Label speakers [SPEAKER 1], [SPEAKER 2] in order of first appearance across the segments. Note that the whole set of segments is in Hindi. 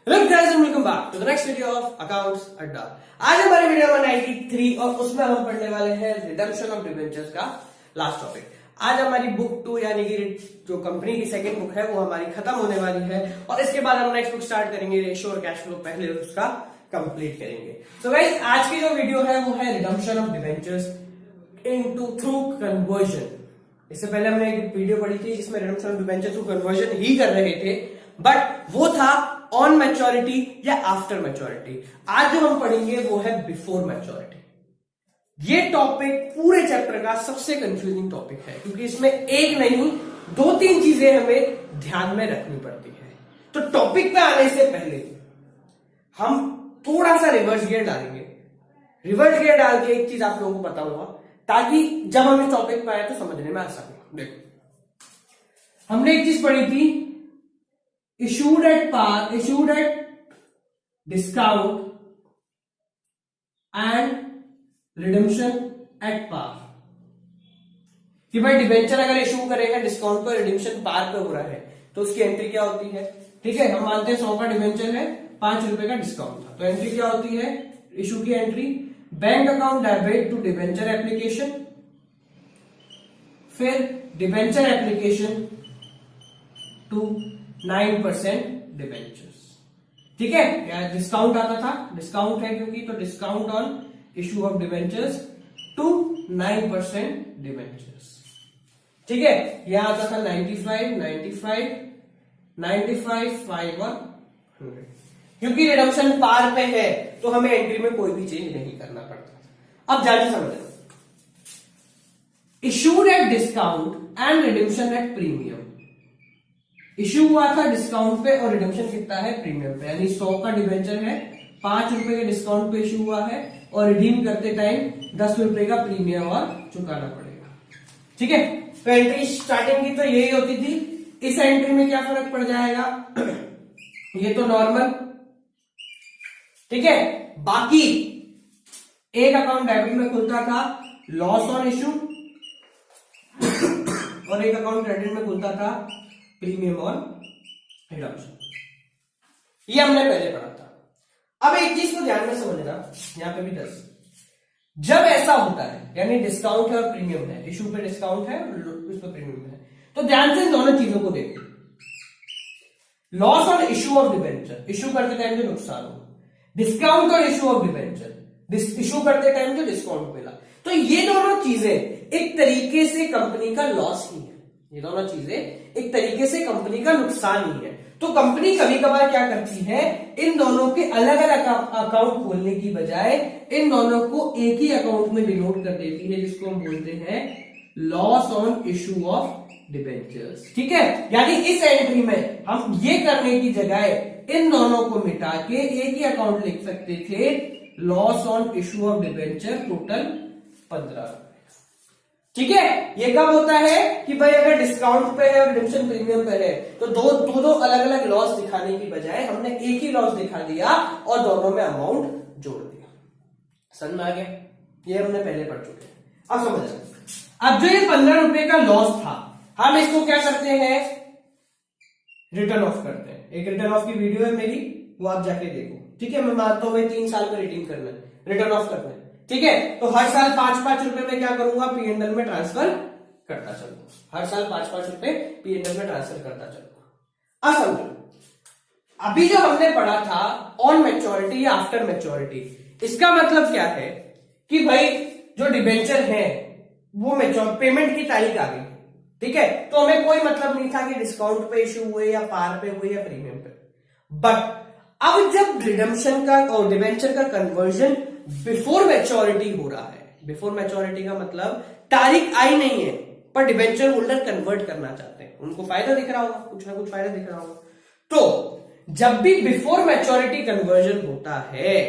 [SPEAKER 1] Hello guys and welcome back to the next video of accounts Adda. आज हमारे वीडियो में 93 और उसमें हम पढ़ने वाले हैं रिडम्पशन ऑफ डिबेंचर्स का लास्ट टॉपिक। आज हमारी बुक 2 यानी कि जो कंपनी की सेकंड बुक है वो हमारी खत्म होने वाली है और इसके बाद हम नेक्स्ट बुक स्टार्ट करेंगे रेशियो और कैश फ्लो, पहले उसका कंप्लीट करेंगे। सो गाइस आज की जो वीडियो है वो है redemption of debentures into through conversion. इससे पहले हमने एक वीडियो पढ़ी थी जिसमें redemption of debenture through conversion ही कर रहे थे, बट वो था ऑन मैच्योरिटी या आफ्टर मैच्योरिटी। आज जो हम पढ़ेंगे वो है बिफोर मैच्योरिटी। ये टॉपिक पूरे चैप्टर का सबसे कंफ्यूजिंग टॉपिक है क्योंकि इसमें एक नहीं 2-3 चीजें हमें ध्यान में रखनी पड़ती है। तो टॉपिक पे आने से पहले हम थोड़ा सा रिवर्स गियर डालेंगे। रिवर्स गियर डाल के एक चीज आप लोगों को बताऊंगा ताकि जब हम इस टॉपिक पे आए तो समझने में आसानी हो। देखो हमने एक चीज पढ़ी थी, issued at par, issued at discount and redemption at par। कि भाई डिबेंचर अगर इशू करेगा डिस्काउंट पर, रिडेम्पशन पार पे हो रहा है तो उसकी एंट्री क्या होती है। ठीक है, हम मानते हैं 100 का डिबेंचर है, 5 रुपए का डिस्काउंट था, तो एंट्री क्या होती है, इशू की entry bank account debit to debenture application, फिर डिबेंचर एप्लीकेशन टू 9% डिबेंचर्स। ठीक है, या डिस्काउंट आता था, डिस्काउंट है क्योंकि, तो discount on issue of debentures to 9% debentures. ठीक है, यह आता था 95, 95, 95, 5 और 100। क्योंकि रिडम्पशन पार पे है तो हमें एंट्री में कोई भी चेंज नहीं करना पड़ता। अब जाके समझना, issued at discount and redemption at premium. Issue हुआ था डिस्काउंट पे और रिडेम्पशन कितना है, प्रीमियम पे। यानी 100 का डिबेंचर है, 5 रुपए के डिस्काउंट पे इशू हुआ है और रिडीम करते टाइम 10 रुपए का प्रीमियम और चुकाना पड़ेगा। ठीक है, तो एंट्री स्टार्टिंग की तो यही होती थी। इस एंट्री में क्या फर्क पड़ जाएगा, ये तो नॉर्मल। ठीक है, बाकी एक अकाउंट डेबिट में खुलता था लॉस ऑन इशू और एक अकाउंट क्रेडिट में खुलता था प्रीमियम और रिडम्पशन। ये हमने पहले पढ़ा था। अब एक चीज को ध्यान में समझना, यहां पे भी 10। जब ऐसा होता है यानी डिस्काउंट है और प्रीमियम है, इशू पे डिस्काउंट है और उस पे प्रीमियम है, तो ध्यान से इन दोनों चीजों को देखो। Loss on issue of debenture, issue करते टाइम जो नुकसान हो, डिस्काउंट और इशू ऑफ डिबेंचर, इशू करते टाइम जो डिस्काउंट मिला, तो ये दोनों चीजें एक तरीके से कंपनी का लॉस ही है। ये दोनों चीजें एक तरीके से कंपनी का नुकसान ही है। तो कंपनी कभी कभार क्या करती है, इन दोनों के अलग अलग अकाउंट खोलने की बजाय इन दोनों को एक ही अकाउंट में डिनोट कर देती है, जिसको हम बोलते हैं loss on issue of debentures. ठीक है, यानी इस एंट्री में हम ये करने की जगह इन दोनों को मिटा के एक ही अकाउंट लिख सकते थे, loss on issue of debenture total 15। ठीक है, ये कब होता है कि भाई अगर डिस्काउंट पे है और रिडेम्पशन प्रीमियम पे है तो दो अलग अलग लॉस दिखाने की बजाय हमने एक ही लॉस दिखा दिया और दोनों में अमाउंट जोड़ दिया। समझ में आ गया, ये हमने पहले पढ़ चुके हैं। अब समझ, अब जो ये 15 रुपए का लॉस था, हम इसको क्या करते हैं, रिटर्न ऑफ करते हैं। एक रिटर्न ऑफ की वीडियो है मेरी, वो आप जाके देखो। ठीक है, मैं मानता हूं 3 साल में रिडीम करना है, रिटर्न ऑफ करना है। ठीक है, तो हर साल 5-5 रुपए में क्या करूंगा, पीएनएल में ट्रांसफर करता चलूंगा। हर साल 5-5 रुपए पीएनएल में ट्रांसफर करता चलूंगा। अब समझो, अभी जो हमने पढ़ा था ऑन मैच्योरिटी या आफ्टर मैच्योरिटी, इसका मतलब क्या है कि भाई जो डिबेंचर है वो पेमेंट की तारीख आ गई। ठीक है, तो हमें कोई मतलब नहीं था कि डिस्काउंट पे इशू हुए या पार पे हुए या प्रीमियम पे। बट अब जब रिडेम्पशन का और डिबेंचर का कन्वर्जन बिफोर मैच्योरिटी हो रहा है, बिफोर मैच्योरिटी का मतलब तारीख आई नहीं है पर डिबेंचर होल्डर कन्वर्ट करना चाहते हैं, उनको फायदा दिख रहा होगा, कुछ ना कुछ फायदा दिख रहा होगा। तो जब भी बिफोर मैच्योरिटी कन्वर्जन होता है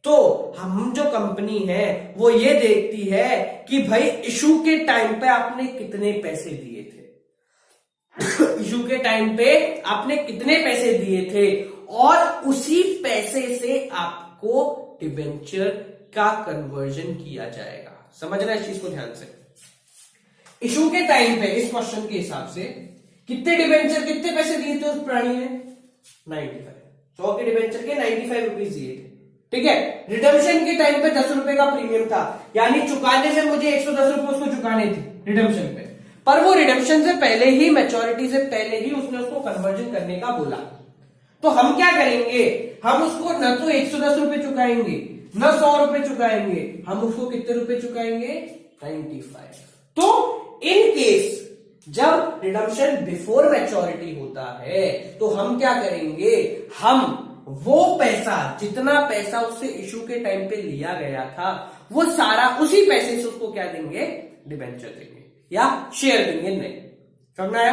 [SPEAKER 1] तो हम जो कंपनी है वो ये देखती है कि भाई इशू के टाइम पे आपने कितने पैसे दिए थे इशू के टाइम पे आपने कितने पैसे दिए थे और उसी पैसे से आपको डिबेंचर का कन्वर्जन किया जाएगा। समझना इस चीज को ध्यान से। इशू के टाइम पे इस क्वेश्चन के हिसाब से कितने डिबेंचर, कितने पैसे दिए थे उस प्राणी ने, 95। 100 के डिबेंचर के 95 रुपीज दिए थे, ठीक है। रिडम्पशन के टाइम पे 10 रुपए का प्रीमियम था, यानी चुकाने में मुझे 110 रुपए उसको चुकाने थे रिडम्पशन पे, पर वो रिडम्पशन से पहले ही, मैच्योरिटी से पहले ही उसने उसको कन्वर्जन करने का बोला। तो हम क्या करेंगे, हम उसको न तो 110 रुपए चुकाएंगे न 100 रुपए चुकाएंगे, हम उसको कितने रुपए चुकाएंगे, 95। तो इन केस जब रिडम्पशन बिफोर मैच्योरिटी होता है तो हम क्या करेंगे, हम वो पैसा, जितना पैसा उससे इशू के टाइम पे लिया गया था, वो सारा उसी पैसे से उसको क्या देंगे, डिबेंचर देंगे या शेयर देंगे। नहीं, समझ आया।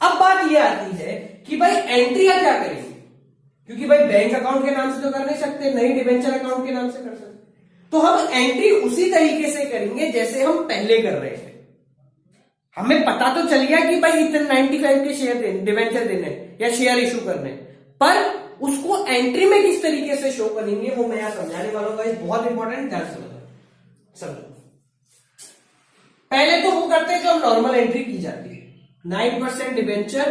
[SPEAKER 1] अब बात ये आती है कि भाई एंट्रियां क्या करेंगे, क्योंकि भाई बैंक अकाउंट के नाम से तो कर नहीं सकते, नहीं डिबेंचर अकाउंट के नाम से कर सकते, तो हम एंट्री उसी तरीके से करेंगे जैसे हम पहले कर रहे थे। हमें पता तो चल गया कि भाई इतने 95 के शेयर देने, डिबेंचर देने या शेयर इशू करने, पर उसको एंट्री में किस तरीके से शो करेंगे वो मैं यहां समझाने वाला हूं। बहुत इंपॉर्टेंट, ध्यान समझो। पहले तो वो करते हैं जो हम नॉर्मल एंट्री की जाती है, 9% debenture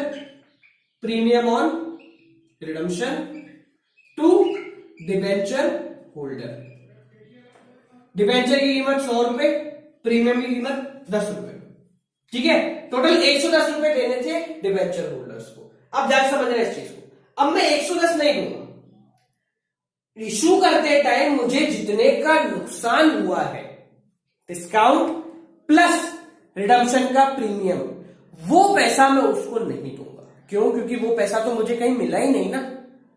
[SPEAKER 1] premium on redemption to debenture holder. Debenture की कीमत 100 रुपए, प्रीमियम की कीमत 10 रुपए, ठीक है। टोटल 110 रुपए देने थे डिबेंचर होल्डर्स को। अब ध्यान समझना इस चीज को, अब मैं 110 नहीं दूंगा, इशू करते टाइम मुझे जितने का नुकसान हुआ है, डिस्काउंट प्लस रिडम्पशन का प्रीमियम, वो पैसा मैं उसको नहीं दूंगा। क्यों? क्योंकि वो पैसा तो मुझे कहीं मिला ही नहीं ना,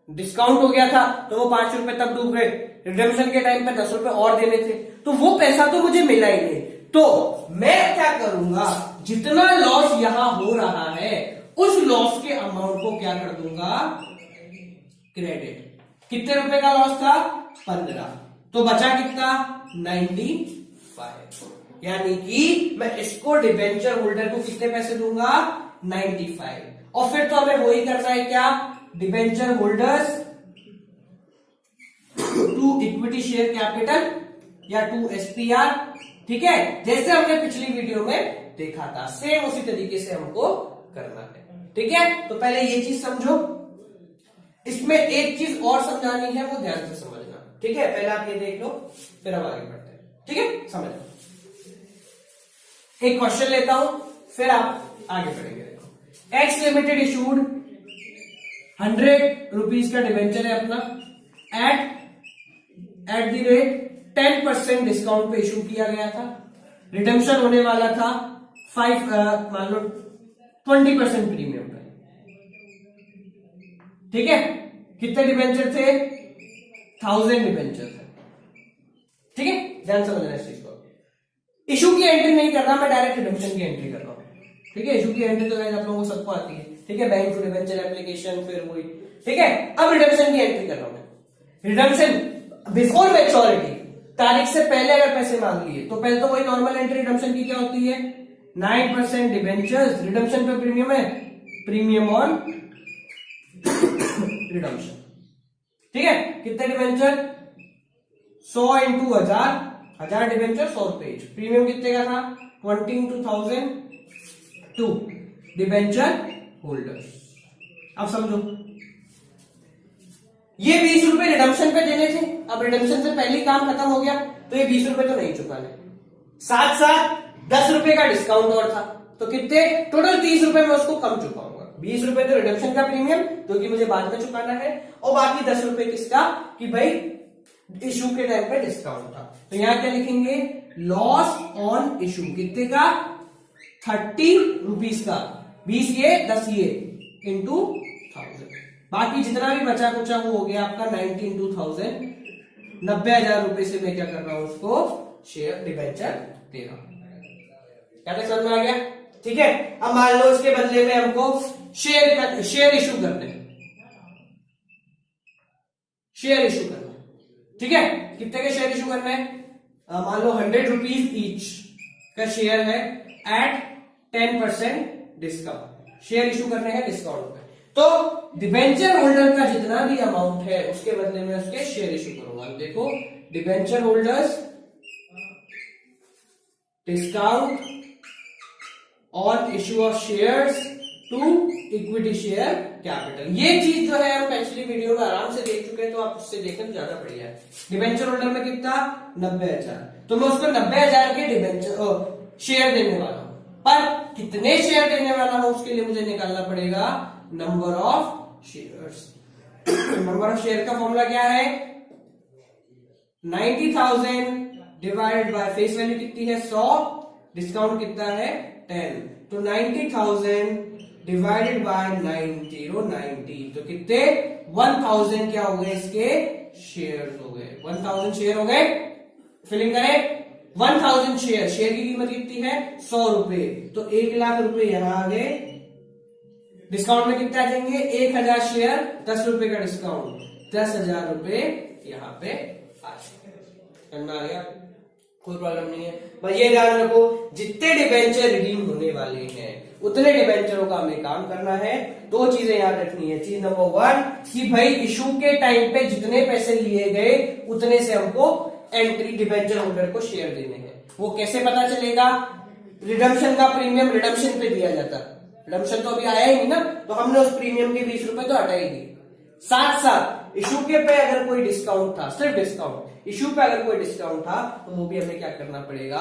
[SPEAKER 1] डिस्काउंट हो गया था तो वो 5 रुपए तब डूब गए, रिडम्पशन के टाइम पे 10 रुपए और देने थे, तो वो पैसा तो मुझे मिला ही नहीं। तो मैं क्या करूंगा, जितना लॉस यहां हो रहा है उस लॉस के अमाउंट को क्या कर दूंगा, क्रेडिट। कितने रुपए का लॉस था, 15, तो बचा कितना, 95, यानी कि मैं इसको डिबेंचर होल्डर को कितने पैसे दूंगा, 95। और फिर तो हमें वही करना है क्या, debenture holders to equity share capital या टू एसपीआर, ठीक है, जैसे हमने पिछली वीडियो में देखा था, सेम उसी तरीके से हमको करना है, ठीक है। तो पहले ये चीज समझो, इसमें एक चीज और समझानी है, वो ध्यान से समझना, ठीक है। पहले आप ये देख लो, फिर हम आगे बढ़ते हैं, ठीक है। समझ एक क्वेश्चन लेता हूं, फिर आप आगे बढ़ेंगे। देखो, एक्स लिमिटेड इशूड 100 रुपीज का डिवेंचर है अपना, एट द रेट 10% डिस्काउंट पे इशू किया गया था, रिडम्पशन होने वाला था 5 मान लो 20% प्रीमियम पे, ठीक है। कितने डिवेंचर थे, 1000 डिवेंचर थे, ठीक है। ध्यान समझना इस चीज को, इशू की एंट्री नहीं कर रहा मैं, डायरेक्ट रिडम्पशन की एंट्री कर रहा हूं, ठीक है। इशू की एंट्री तो आप लोगों को सबको आती है, ठीक है, बैंक टू डिवेंचर एप्लीकेशन, फिर वही, ठीक है। अब रिडम्पशन की एंट्री कर रहा हूं मैं, रिडम्पशन बिफोर मैच्योरिटी, तारीख से पहले अगर पैसे मांग लिए तो पहले तो वही नॉर्मल एंट्री रिडम्पशन की क्या होती है, 9% डिबेंचर्स, रिडम्पशन पे प्रीमियम है, प्रीमियम ऑन रिडम्पशन, ठीक है। कितने डिबेंचर, 100 इंटू 1000 डिबेंचर 100 रुपए, प्रीमियम कितने का था, 20 इंटू 1000 टू डिबेंचर होल्डर्स। अब समझो, ये 20 रुपए रिडम्पशन पे देने थे, अब रिडम्पशन से पहले काम खत्म हो गया तो ये 20 रुपए तो नहीं चुकाने, साथ साथ 10 रुपए का डिस्काउंट और था, तो कितने, टोटल 30 रुपए में उसको कम चुकाऊंगा। 20 रुपए तो रिडम्पशन का प्रीमियम जो कि मुझे बाद में चुकाना है, और बाकी 10 रुपए किसका, कि भाई इशू के टाइम पे डिस्काउंट था। तो यहां क्या लिखेंगे, लॉस ऑन इशू, कितने का, 30 रुपीज का, 20 ये 10 ये इंटू 1000, बाकी जितना भी बचा कुचा वो हो गया आपका 90 इंटू 1000, 90,000 रुपए से मैं क्या कर रहा हूं, उसको शेयर डिबेंचर दे रहा हूं। क्या समझ में आ गया, ठीक है। अब मान लो इसके बदले में हमको शेयर इशू करने, शेयर इशू करना, ठीक है। कितने के शेयर इशू करना है, मान लो 100 रुपीज ईच का शेयर है एट 10% डिस्काउंट, शेयर इशू करने हैं डिस्काउंट पे, तो डिबेंचर होल्डर का जितना भी अमाउंट है उसके बदले में उसके शेयर इशू करूंगा। देखो, debenture holders discount on issue of shares to equity share capital, ये चीज जो है हम पिछली वीडियो में आप उससे देखें तो ज्यादा बढ़िया है। डिबेंचर होल्डर में कितना 90,000, तो मैं उसको 90,000 के डिबेंचर शेयर देने वाला हूं, पर कितने शेयर देने वाला हूं उसके लिए मुझे निकालना पड़ेगा number of shares. Number of share का फॉर्मूला क्या है, 90,000 डिवाइडेड बाय फेस वैल्यू कितनी है 100, डिस्काउंट कितना है 10, तो 90,000 डिवाइडेड बाय 90 तो कितने 1000 क्या हो गए इसके शेयर्स हो गए, 1000 शेयर हो गए। फिलिंग करें 1000 शेयर, शेयर की कीमत कितनी है 100 रुपए, तो 1 लाख रुपए यहां आ गए। डिस्काउंट में कितना देंगे 1000 शेयर, 10 रुपए का डिस्काउंट, 10,000 रुपए यहां पे आ गया। कोई प्रॉब्लम नहीं है। बस ये ध्यान रखो जितने डिबेंचर रिडीम होने वाले हैं उतने डिबेंचरों का हमें काम करना है। दो चीजें याद रखनी है। चीज नंबर 1 कि भाई इशू के टाइम पे जितने पैसे लिए गए उतने से हमको एंट्री डिबेंचर होल्डर को शेयर देने हैं। वो कैसे पता चलेगा, रिडम्पशन का प्रीमियम रिडम्पशन पे दिया जाता, रिडम्पशन तो अभी आया ही नहीं ना, तो हमने उस प्रीमियम के 20 रुपए तो हटा ही दिए। साथ साथ इशू के पे अगर कोई डिस्काउंट था, सिर्फ डिस्काउंट, इशू पे अगर कोई डिस्काउंट था तो वो भी हमें क्या करना पड़ेगा,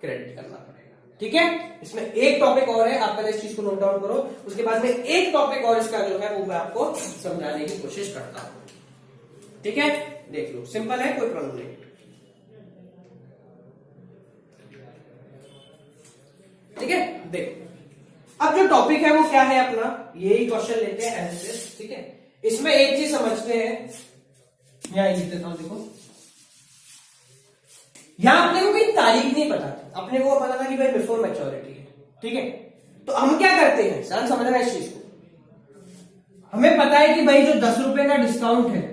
[SPEAKER 1] क्रेडिट करना पड़ेगा। ठीक है, इसमें एक टॉपिक और है, आप पहले इस चीज को नोट डाउन करो, उसके बाद में एक टॉपिक और इसका जो है वो मैं आपको समझाने की कोशिश करता हूं। ठीक है, देख लो, सिंपल है, कोई प्रॉब्लम नहीं। ठीक है, देख अब जो टॉपिक है वो क्या है अपना, यही क्वेश्चन लेते हैं एज इट इज। ठीक है, इसमें एक चीज समझते हैं, यहां लिख देता हूं, देखो यहां अपने को कोई तारीख नहीं पता थी, अपने को पता था कि भाई बिफोर मैच्योरिटी है। ठीक है, तो हम क्या करते हैं, सर समझना इस चीज को, हमें पता है कि भाई जो 10 रुपए का डिस्काउंट है,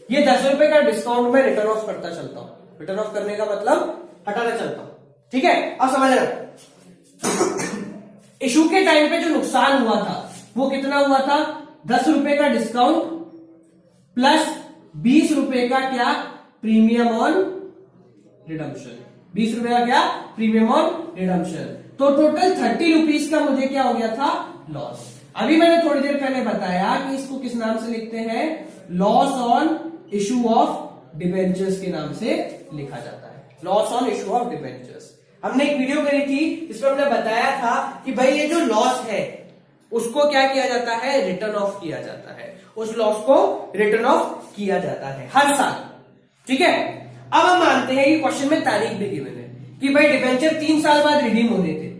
[SPEAKER 1] ये 10 रुपए का डिस्काउंट में रिटर्न ऑफ करता चलता हूं। रिटर्न ऑफ करने का मतलब हटाना चलता हूं। ठीक है, अब समझना, इशू के टाइम पे जो नुकसान हुआ था वो कितना हुआ था, 10 रुपए का डिस्काउंट प्लस 20 रुपए का क्या प्रीमियम ऑन रिडम्पशन, 20 रुपए का क्या प्रीमियम ऑन रिडम्पशन, तो टोटल 30 रुपीज का मुझे क्या हो गया था लॉस। अभी मैंने थोड़ी देर पहले बताया कि इसको किस नाम से लिखते हैं, loss on issue of debentures के नाम से लिखा जाता है, loss on issue of debentures. हमने एक वीडियो करी थी जिसमें हमने बताया था कि भाई ये जो लॉस है उसको क्या किया जाता है, रिटर्न ऑफ किया जाता है, उस लॉस को रिटर्न ऑफ किया जाता है हर साल। ठीक है, अब हम मानते हैं कि क्वेश्चन में तारीख भी गिवन है कि भाई डिबेंचर 3 साल बाद रिडीम होने थे।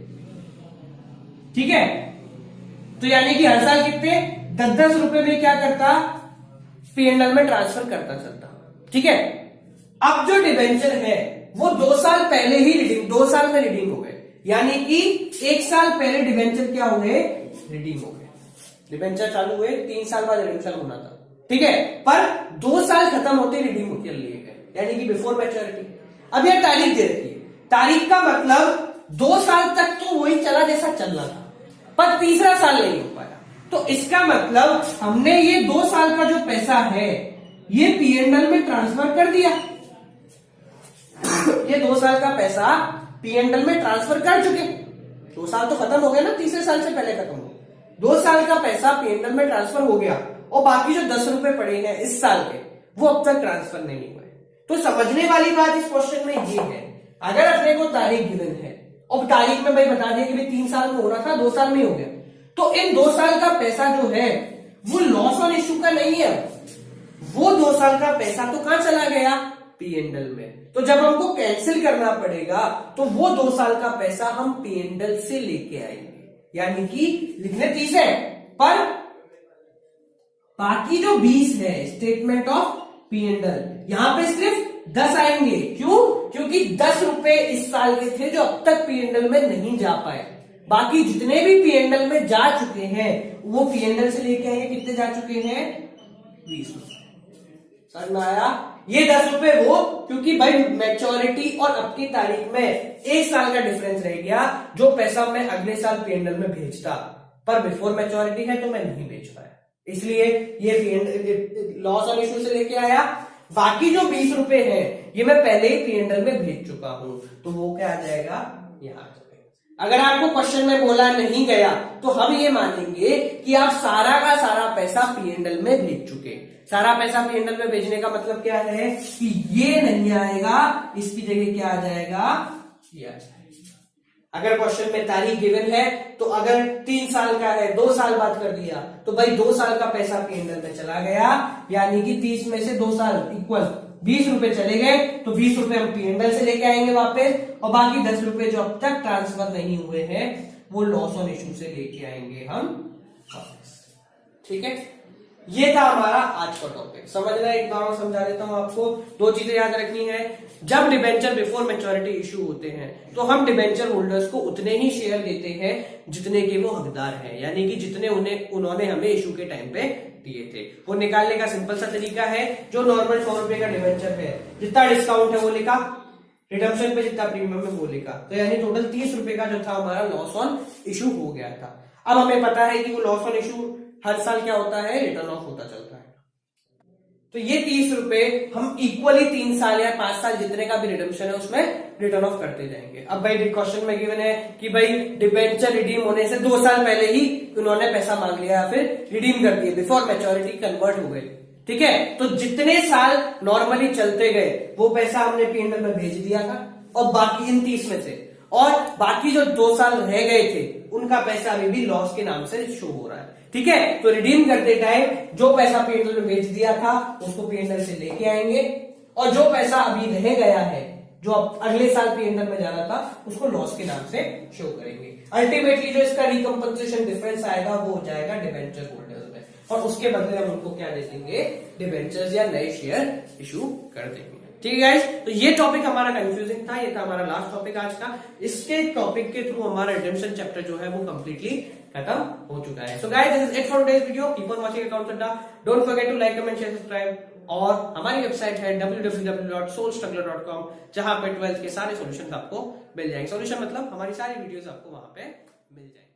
[SPEAKER 1] ठीक है, तो यानी कि हर साल कितने 10-10 रुपए में क्या करता, पीएनएल में ट्रांसफर करता चलता। ठीक है, अब जो डिबेंचर है वो 2 साल पहले ही रिडीम, 2 साल में रिडीम हो गए, यानी कि 1 साल पहले डिबेंचर क्या हुए, रिडीम हो गए। डिबेंचर चालू हुए 3 साल बाद रिडीम्पशन होना था। ठीक है, पर 2 साल खत्म होते रिडीम कर लिए गए, यानी कि बिफोर मैच्योरिटी। अब यह तारीख दे रखी है, तारीख का मतलब 2 साल तक तो वही चला जैसा चल रहा था, पर तीसरा साल नहीं हो पाया, तो इसका मतलब हमने ये 2 साल का जो पैसा है ये पीएनएल में ट्रांसफर कर दिया। ये 2 साल का पैसा पीएनएल में ट्रांसफर कर चुके, 2 साल तो खत्म हो गए ना, तीसरे साल से पहले खत्म हो, 2 साल का पैसा पीएनएल में ट्रांसफर हो गया, और बाकी जो 10 रुपए पड़े हैं इस साल के वो अब तक ट्रांसफर नहीं हुए। तो समझने वाली बात इस क्वेश्चन में ये है, अगर अपने को तारीख गिवन है और तारीख में भाई बता दिया कि भाई 3 साल में होना था, 2 साल में हो गया, तो इन 2 साल का पैसा जो है वो लॉस ऑन इशू का नहीं है, वो 2 साल का पैसा तो कहां चला गया, पीएनएल में। तो जब हमको कैंसिल करना पड़ेगा तो वो 2 साल का पैसा हम पीएनएल से लेके आएंगे, यानी कि लिखने 30 है, पर बाकी जो 20 है स्टेटमेंट ऑफ पीएनएल, यहां पे सिर्फ 10 आएंगे। क्यों, क्योंकि 10 रुपए इस साल के थे जो अब तक पीएनएल में नहीं जा पाए, बाकी जितने भी पीएनएल में जा चुके हैं वो पीएनएल से लेके आएंगे, कितने जा चुके हैं 20 रुपए। समझ में आया, ये 10 रुपए वो, क्योंकि भाई मैच्योरिटी और अब की तारीख में 1 साल का डिफरेंस रह गया, जो पैसा मैं अगले साल पीएनएल में भेजता, पर बिफोर मैच्योरिटी है तो मैं नहीं भेज पाया, इसलिए ये लॉस ऑन इशू से लेके आया। बाकी जो 20 रुपए है ये मैं पहले ही पीएनएल में भेज चुका हूं, तो वो क्या आ जाएगा, यहां आ जाएगा। अगर आपको क्वेश्चन में बोला नहीं गया तो हम ये मानेंगे कि आप सारा का सारा पैसा पीएनएल में भेज चुके, सारा पैसा P&L में भेजने का मतलब क्या है कि ये नहीं आएगा, इसकी जगह क्या आ जाएगा, ये आ जाएगा। अगर क्वेश्चन में तारीख गिवन है तो अगर 3 साल का है 2 साल बाद कर दिया तो भाई 2 साल का पैसा P&L में चला गया, यानी कि 30 में से 2 साल इक्वल 20 रुपए चले गए, तो 20 रुपए हम P&L से लेके आएंगे वापस, और बाकी 10 रुपए जो अब तक ट्रांसफर नहीं हुए हैं वो लॉस ऑन इशू से लेके आएंगे हम वापस। ठीक है, ये था हमारा आज का टॉपिक। समझ रहे, एक बार समझा देता हूं आपको। 2 चीजें याद रखनी है, जब डिबेंचर बिफोर मैच्योरिटी इशू होते हैं तो हम डिबेंचर होल्डर्स को उतने ही शेयर देते हैं जितने के वो हकदार हैं, यानी कि जितने उन्होंने हमें इशू के टाइम पे दिए थे। वो निकालने का सिंपल सा तरीका है, जो नॉर्मल 100 रुपए का डिबेंचर है, जितना डिस्काउंट है वो लिखा, रिडम्पशन पे जितना प्रीमियम है वो लिखा, तो यानी टोटल 30 रुपए का जो था हमारा लॉस ऑन इशू हो गया था। अब हमें पता है कि वो लॉस ऑन इशू हर साल क्या होता है, रिटर्न ऑफ होता चलता है। तो ये 30 रुपए हम इक्वली 3 साल या 5 साल जितने का भी रिडम्पशन है उसमें रिटर्न ऑफ करते जाएंगे। अब भाई क्वेश्चन में गिवन है कि भाई डिबेंचर रिडीम होने से 2 साल पहले ही उन्होंने पैसा मांग लिया या फिर रिडीम कर दिए, बिफोर मैच्योरिटी कन्वर्ट हो गए। ठीक है, तो जितने साल नॉर्मली चलते गए वो पैसा हमने P&L में भेज दिया था, और बाकी इन 30 में से, और बाकी जो 2 साल रह गए थे उनका पैसा अभी भी लॉस के नाम से शो हो रहा है। ठीक है, तो रिडीम करते टाइम जो पैसा P&L में भेज दिया था उसको P&L से लेके आएंगे, और जो पैसा अभी रह गया है जो अब अगले साल P&L में जाना था उसको लॉस के नाम से शो करेंगे। अल्टीमेटली जो इसका रिकम्पनसेशन डिफरेंस आएगा वो हो जाएगा डिबेंचर होल्डर्स में, और उसके बदले हम उनको क्या दे देंगे, डिबेंचर्स या नए शेयर इशू कर देंगे। ठीक है गाइस, तो ये टॉपिक हमारा कंफ्यूजिंग था, ये था हमारा लास्ट टॉपिक आज का। इसके टॉपिक के थ्रू हमारा रिडेम्पशन चैप्टर जो है वो कंप्लीटली खत्म हो चुका है। So guys, this is it for today's video. Keep on watching Accounts Adda. Don't forget to like, comment, share, subscribe. और हमारी वेबसाइट है www.soulstruggler.com, जहां पे 12th के सारे सॉल्यूशंस आपको मिल जाएंगे। सॉल्यूशन मतलब हमारी सारी वीडियोस आपको वहां पे मिल जाएंगे।